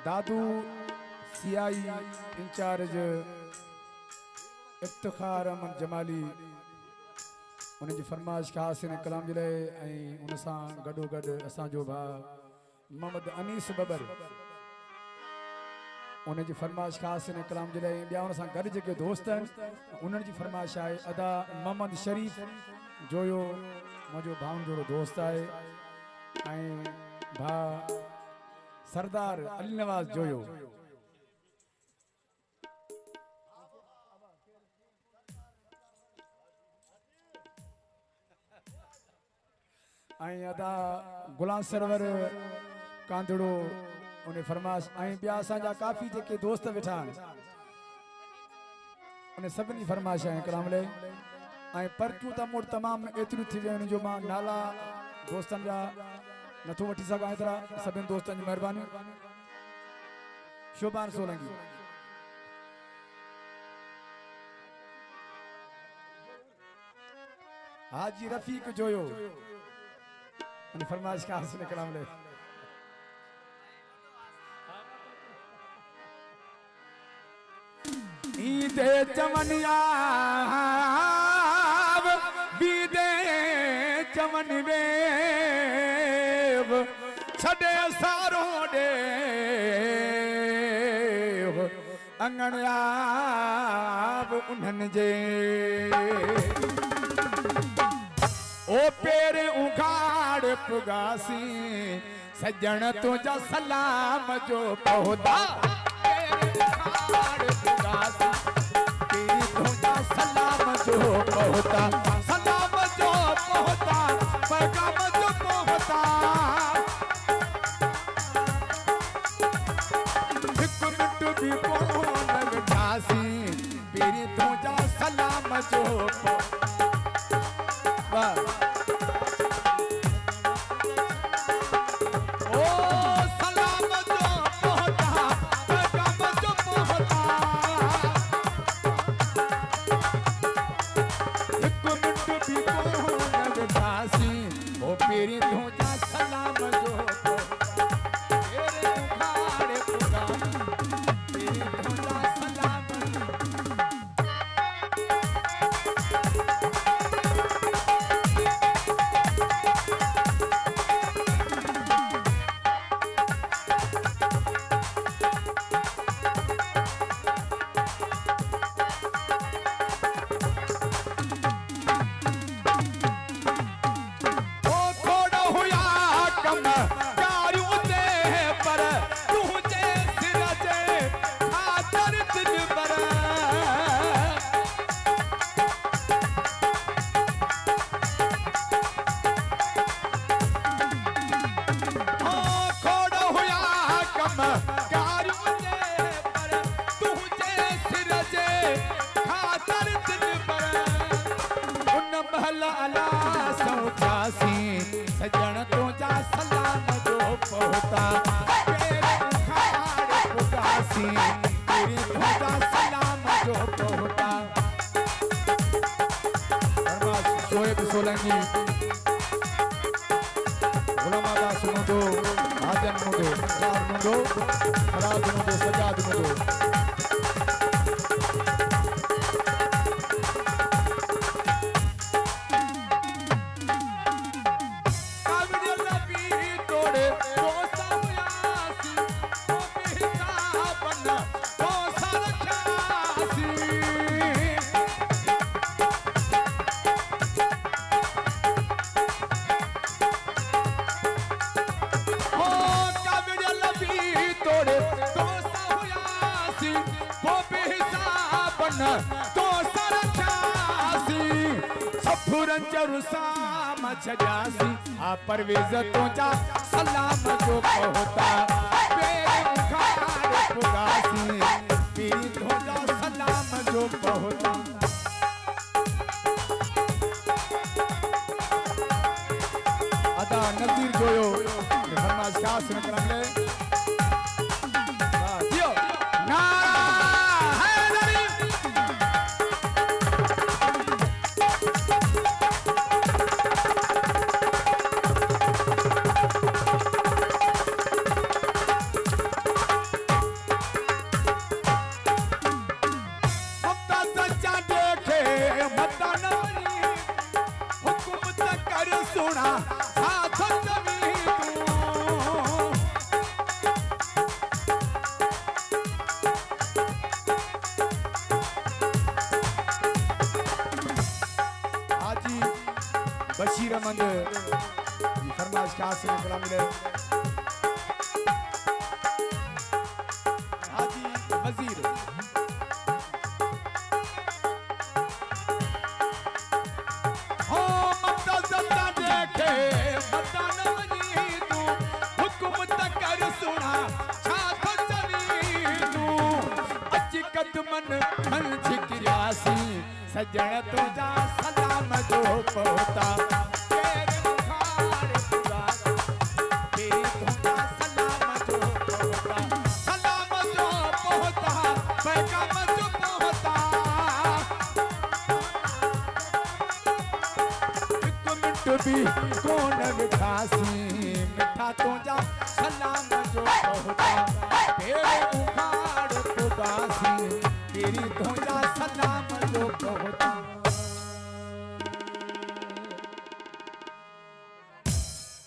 दादू CI in charge Iftikhar Ahmad Jamali उन जी फरमाइश ख़ास इन कलाम जे लाइ ऐं उन सां गॾोगॾु असांजो भाउ मोहम्मद अनीस बबर उन जी फरमाइश ख़ास इन कलाम जे लाइ ॿिया उन सां गॾु जेके दोस्त आहिनि उन्हनि जी फरमाइश आहे अदा मोहम्मद शरीफ़ जोयो मुंहिंजो भाउनि जहिड़ो दोस्त आहे ऐं भाउ सरदार अली नवाज़ जोयो ऐं अदा गुलाम सरवर कांदड़ो उन फरमाइश ऐं ॿिया असांजा काफ़ी जेके दोस्त वेठा आहिनि उन सभिनी जी फरमाइश आहे कलाम लाइ ऐं परचूं त मूं वटि तमामु एतिरियूं थी वियूं आहिनि जो मां नाला दोस्तनि जा नथो वठी सघां एतिरा सभिनी दोस्तनि जी महिरबानी शोभान सोलंकी हाजी रफ़ीक जोयो उन फरमाइश का हासिल कलाम ले ईदे चमनिया बीदे चमन वेव छड़े सारो दे अंगणयाब उन्हनि जे ओ पेर उगाड़ पुगासी सजण तुझा सलाम जो पौधा पेर उगाड़ पुगासी तुझा सलाम जो पौधा सलाम जो पौधा पैगाम जो पौधा एक मिनट भी कोन विठासी पेर तुझा सलाम जो पौधा मेरी तुझा सलाम जो तेरे उखाड़े पुगा मेरी तुझा सलाम सजन तुझा सलाम जो पहुता तेरे उखाड़ पुगासी तेरी तुझा सलाम जो पहुता शोएब सोलंकी गुलाम आदा सुनो दो आजन मुदो राज मुदो राज मुदो सजाद मुदो तो सरछासी सफुरन चरुसाम छजासी आ परवेज तुझा सलाम जो पहुता पेर उखाड़ पुगासी पीरी तुझा सलाम जो पहुता अदा नज़ीर जोयो फरमाइश का सुन करले दियो नारा बशीरमंद ये फरमाइश का हासिल कलाम मिले हाजी वजीर हो मत जता देखे मत नवनी तू हुक्म तक कर सुना छात चली तू अच कदमन मन झिकरियासी सजण तुझा सलाम जो पहुता तेरे मुखार खुदा तेरी तुझा सलाम जो पहुता पैगाम जो पहुता एक मिनट भी कौन विठासी मिठा तुझा सलाम जो पहुता तेरे मुखार खुदा तेरी तुझा सलाम जो पहुता